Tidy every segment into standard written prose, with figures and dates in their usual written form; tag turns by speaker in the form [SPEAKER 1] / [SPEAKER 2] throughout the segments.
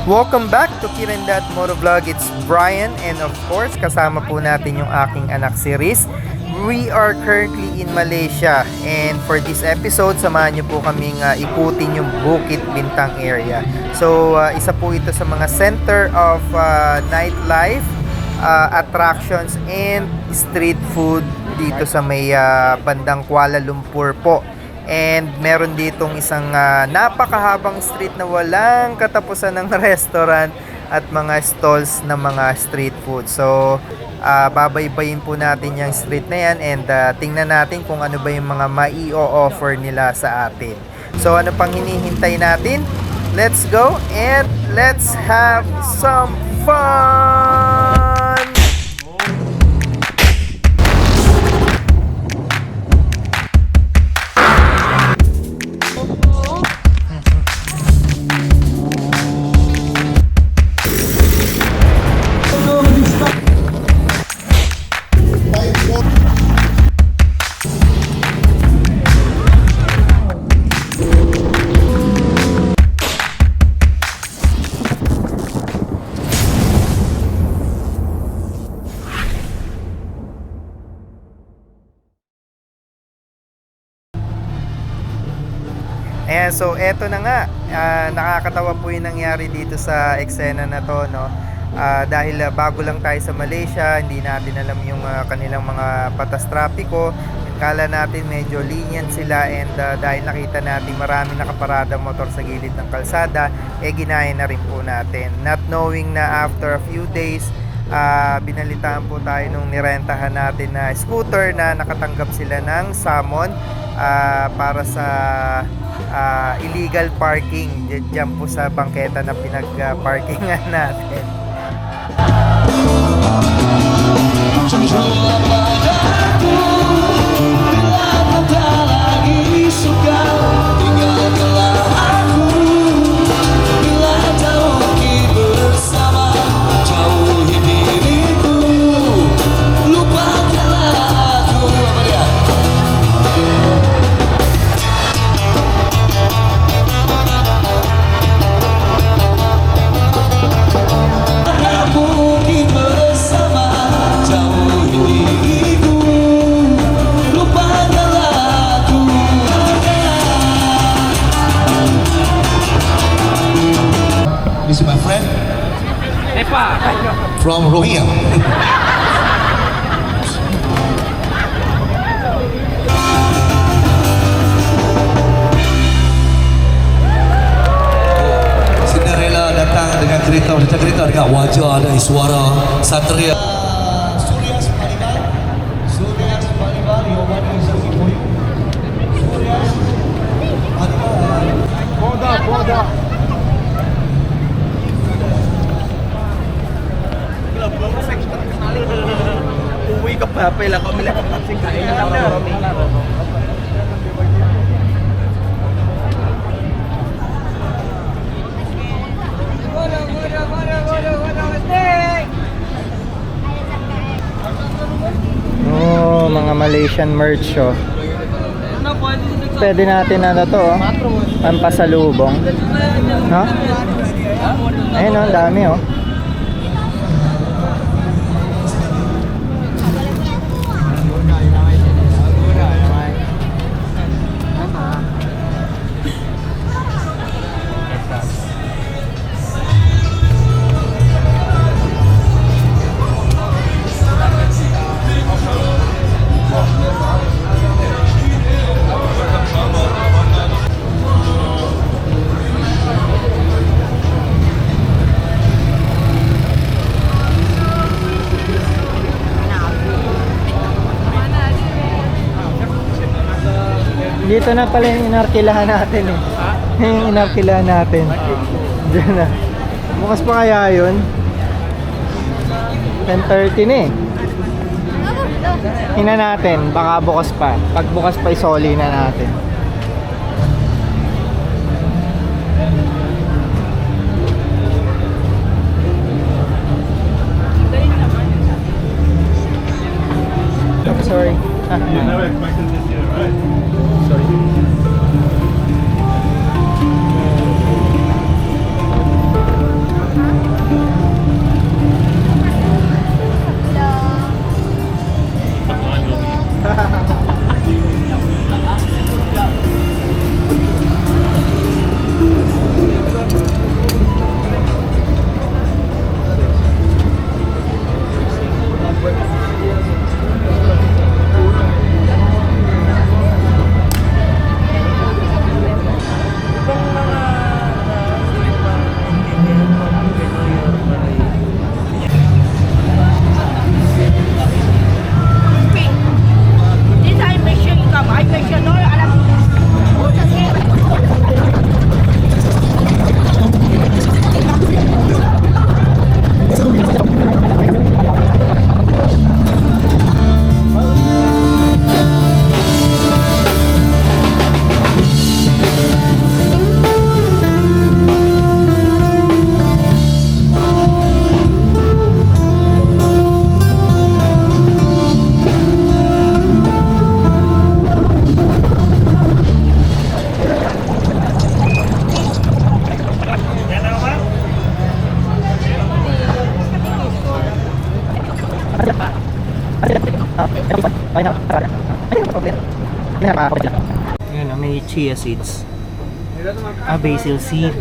[SPEAKER 1] Welcome back to Kirendat Motovlog. It's Brian and of course kasama po natin yung aking anak si Riz. We are currently in Malaysia and for this episode samahan niyo po kaming ikutin yung Bukit Bintang area. So isa po ito sa mga center of nightlife, attractions and street food dito sa may bandang Kuala Lumpur po. And meron ditong isang napakahabang street na walang katapusan ng restaurant at mga stalls ng mga street food. So, babaybayin po natin yung street na yan and tingnan natin kung ano ba yung mga mai-o-offer nila sa atin. So, ano pang hinihintay natin? Let's go and let's have some fun! Ayan, so eto na nga, nakakatawa po yung nangyari dito sa eksena na to, no? Dahil bago lang tayo sa Malaysia, hindi natin alam yung kanilang mga patas trapiko. Kala natin medyo lenient sila and dahil nakita natin marami nakaparadang motor sa gilid ng kalsada, ginaya na rin po natin. Not knowing na after a few days, binalitaan po tayo nung nirentahan natin na scooter na nakatanggap sila ng summon para sa illegal parking dyan po sa bangketa na pinag-parkingan natin.
[SPEAKER 2] This is my friend from Rohingya. Cinderella datang dengan cerita dengan wajah dan suara satria. Surya Palival, your money is looking for you. Surya Palival. Boda.
[SPEAKER 1] Uwi ka pa, pala ko mila kapatid kain na lang. Oh, mga Malaysian merch, oh. Pwede natin na to, oh. Pampasalubong. No? Ayun, oh, ang dami, oh. Dito na pala yung inarkilahan natin eh. Yung inarkilahan natin. Diyan na. Bukas pa kaya yun? 10:30 na eh. Ina natin, baka bukas pa. Pag bukas pa isoli na natin. Sorry.
[SPEAKER 3] You never expected this year, right?
[SPEAKER 1] Sorry. Okay na. Ay, no problem. May nakakapit lang. Yun, may chia seeds. Basil seed.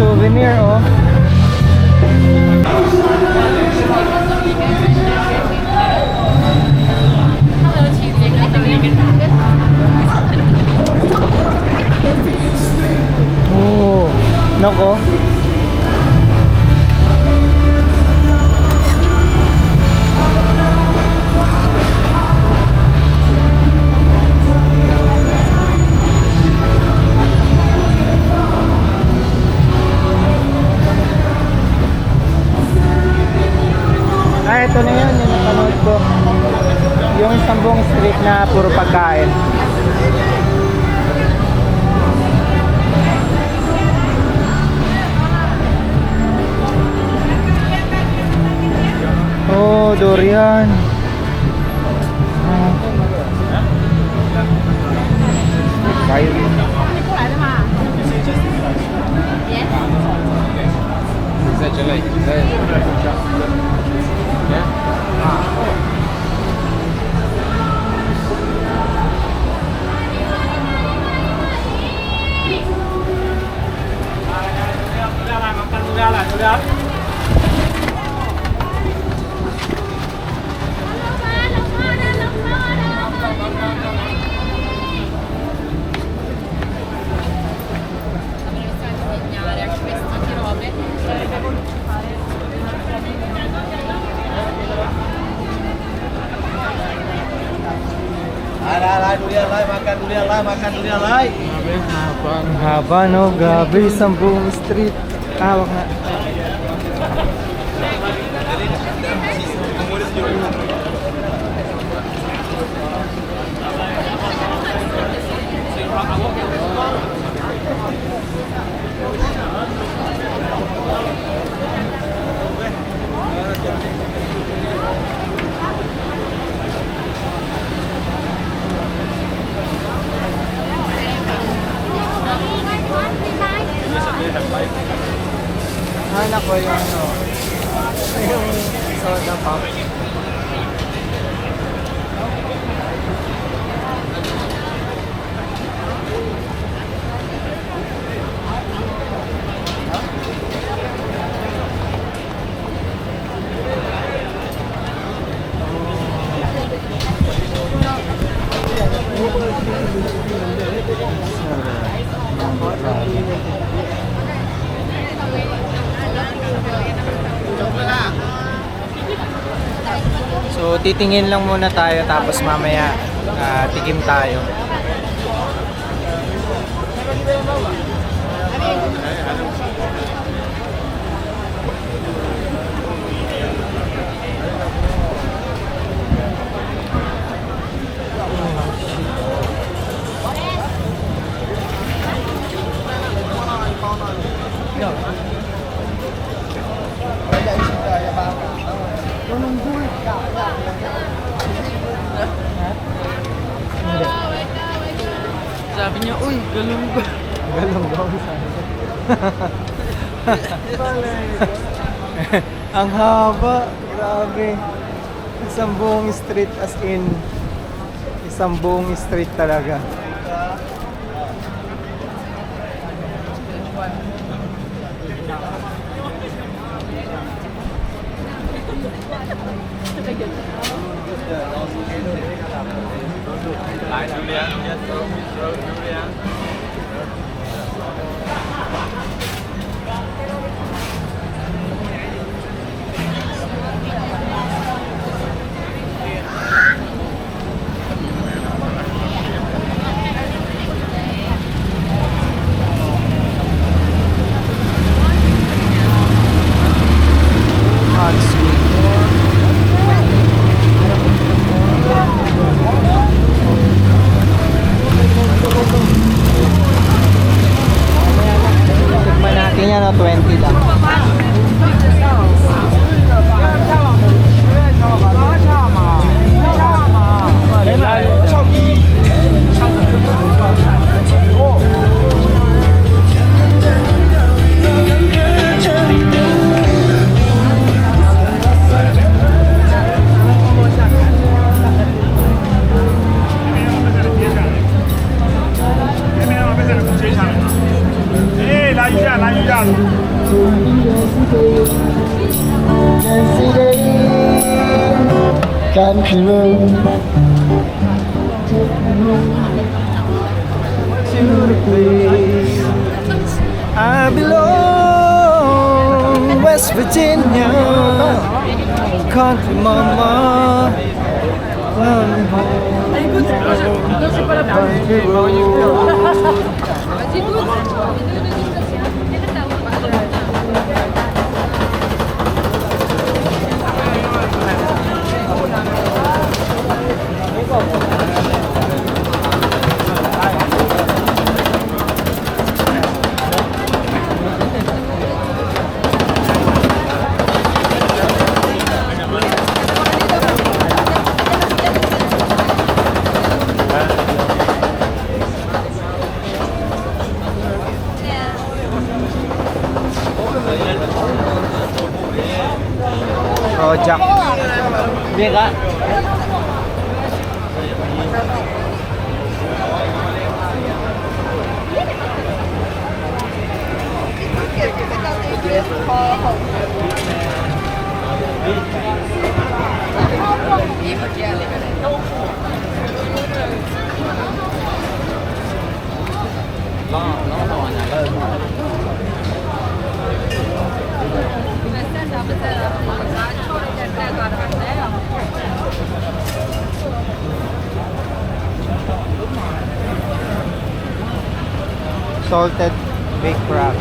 [SPEAKER 1] Souvenir, oh. Oh, nako. Ito na yun, yung napanood ko. Yung Sambong Street na puro pagkain. Oh, durian. Kayo.
[SPEAKER 2] Makan durian lai.
[SPEAKER 1] Ang haba, no? Grabe, Sambong Street. Wag na. Anak ko yung ano, yung soda pop. So titingin lang muna tayo tapos mamaya tikim tayo.
[SPEAKER 4] Sabi niya, uy, galong ba?
[SPEAKER 1] Galong daw sabi ko. Ang haba, grabe. Isang buong street, as in isang buong street talaga.
[SPEAKER 5] country road.
[SPEAKER 1] To the place I belong, West Virginia, country mama, country road. Jack. Hindi ka? Salted baked crab.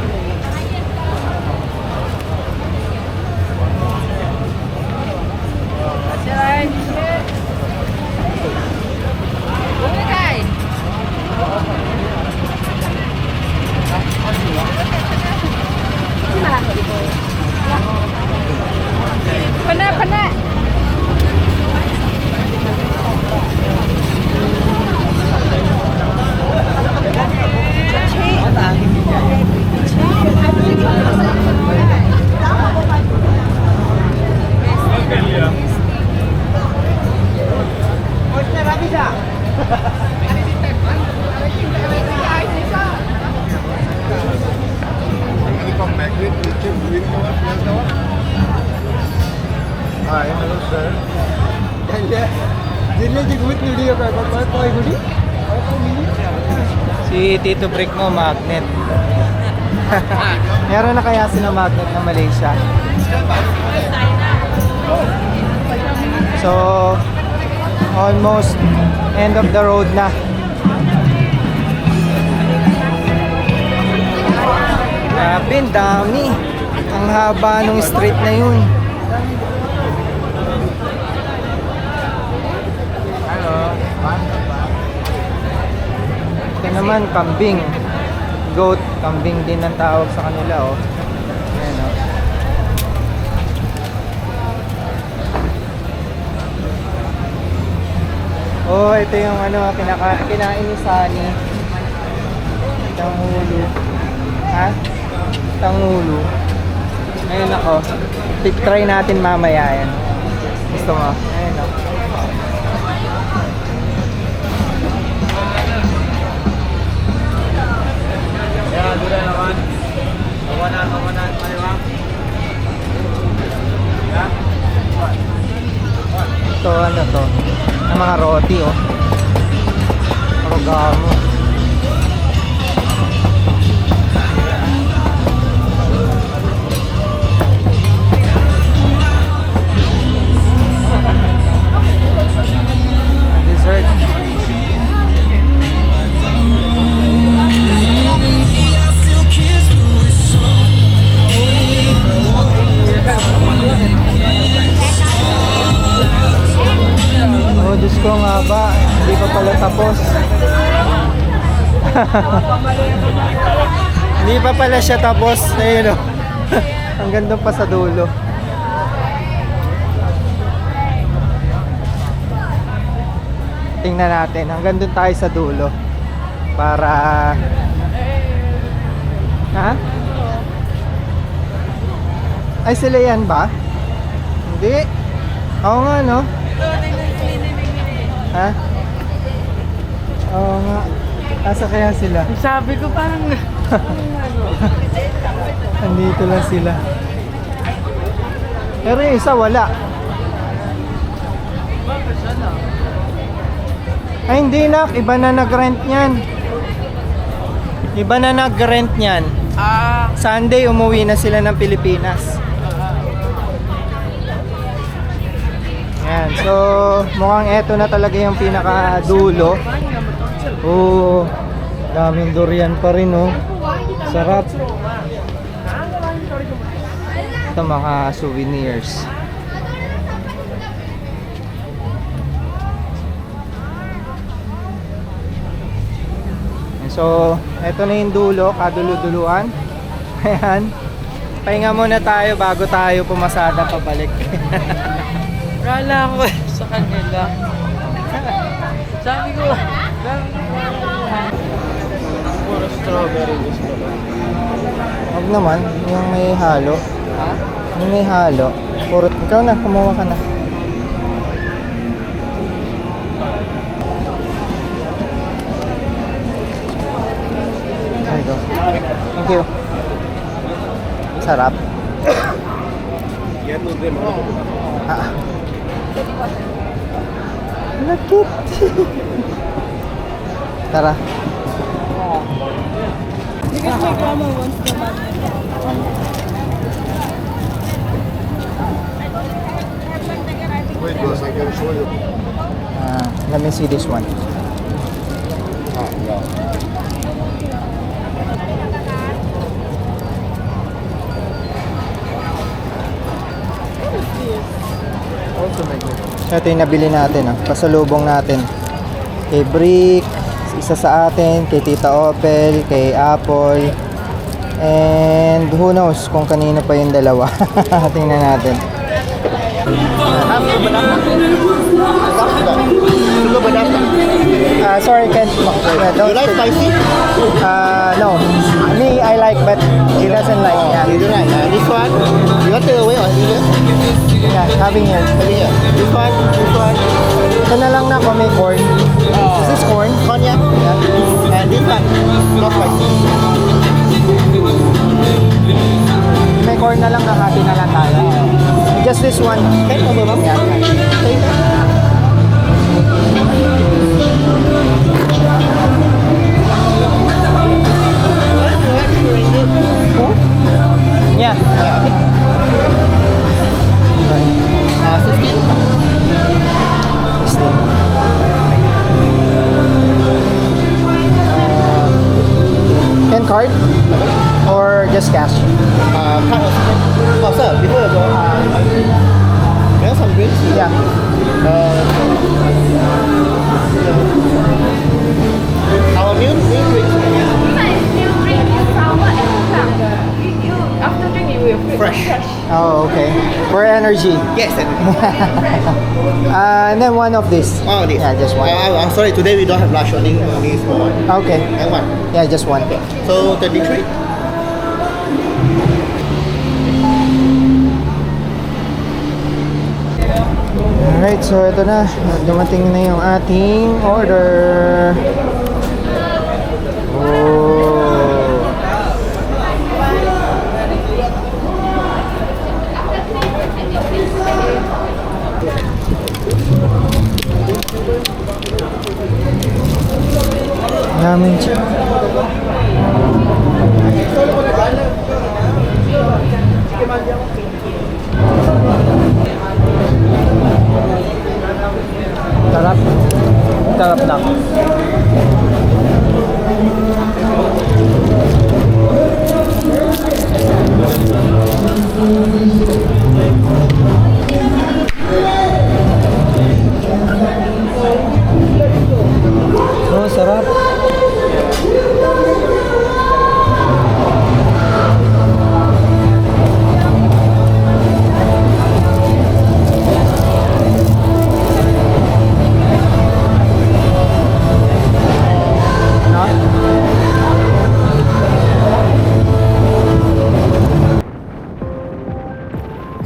[SPEAKER 1] Si Tito Brick mo, magnet. Meron na kaya sila magnet na Malaysia? So, almost end of the road na. Grabe, ang dami. Ang haba nung street na yun. Ito naman, kambing. Goat, kambing din ang tawag sa kanila, oh. Ayan, oh. Oh, ito yung ano, kinain ni Sunny. Tangulo. Ha? Tangulo. Ayun ako. Try natin mamaya yan. Gusto mo? Ayun ako. Ito ano to? Ang mga roti, oh. Origamo. Dessert. Oh, Diyos ko nga ba, hindi pa pala tapos. Hindi pa pala siya tapos. Ayun, oh. Hanggang doon pa sa dulo. Tingnan natin, hanggang doon tayo sa dulo. Para... Ha? Ay, sila yan ba? Hindi. Oo nga, no? Ha? Oo nga. Asa kaya sila?
[SPEAKER 4] Sabi ko parang...
[SPEAKER 1] Andito lang sila. Pero yung isa wala.
[SPEAKER 4] Bakit sana?
[SPEAKER 1] Ay, hindi nak. Iba na nag-rent niyan. Iba na nag-rent niyan.
[SPEAKER 4] Ah,
[SPEAKER 1] Sunday, umuwi na sila ng Pilipinas. Yan. So, mukhang eto na talaga yung pinaka-dulo. Oo. Daming durian pa rin, oh. Sarap. Ito mga souvenirs. So, eto na yung dulo, kadulu-duluan. Ayan. Pahinga muna tayo bago tayo pumasada pabalik.
[SPEAKER 4] kala ko sa kanila. Sabi ko, puro strawberry gusto ko.
[SPEAKER 1] Huwag naman, yung may halo.
[SPEAKER 4] Ha?
[SPEAKER 1] Yung may halo. Puro, ikaw na, kumuha ka na. There you go. Thank you. Sarap. Ah. Lakit. Tara.
[SPEAKER 5] Because my grandma wants the magnet.
[SPEAKER 3] Wait, boss, I can show you.
[SPEAKER 1] Let me see this one.
[SPEAKER 3] Also make it.
[SPEAKER 1] Ito yung nabili natin, pasalubong natin. Kay Brick, isa sa atin, kay Tita Opel, kay Apple, and who knows kung kanino pa yung dalawa. Tingnan natin. Sorry, Ken.
[SPEAKER 6] You like spicy?
[SPEAKER 1] No. Me, I like, but he doesn't like. Yeah,
[SPEAKER 6] You don't like this one? You want to away or here?
[SPEAKER 1] yeah, having here.
[SPEAKER 6] Here. This one? This one?
[SPEAKER 1] Ito na lang na ako, may corn. Is this corn?
[SPEAKER 6] Corn, yeah? Yeah. And this one? Not spicy.
[SPEAKER 1] May corn na lang, nakati na lang tayo. Just this one.
[SPEAKER 6] Okay, no problem.
[SPEAKER 1] Yeah.
[SPEAKER 6] Take that.
[SPEAKER 1] Yeah. 10 card? Or just cash?
[SPEAKER 6] Card or something? Oh, sir, before you go, you have some drinks?
[SPEAKER 1] Yeah.
[SPEAKER 6] Our new drinks.
[SPEAKER 5] After drink, you will feel
[SPEAKER 6] Fresh.
[SPEAKER 1] Oh, okay. For energy.
[SPEAKER 6] Yes.
[SPEAKER 1] And then one of this.
[SPEAKER 6] Oh, this.
[SPEAKER 1] Yeah, just one.
[SPEAKER 6] I'm sorry, today we don't have lunch, only small one.
[SPEAKER 1] Okay.
[SPEAKER 6] And one.
[SPEAKER 1] Yeah, just one.
[SPEAKER 6] So, 33?
[SPEAKER 1] Alright, so ito na. Dumating na yung ating order. Oh. Namin siya. Sarap. Sarap lang. Oh, sarap.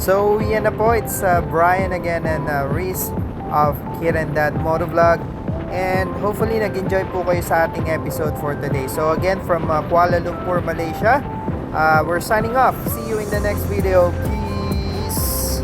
[SPEAKER 1] So, yan na po. It's Brian again and Reese of Kid and Dad Motovlog. And hopefully, nag-enjoy po kayo sa ating episode for today. So, again, from Kuala Lumpur, Malaysia, we're signing off. See you in the next video. Peace!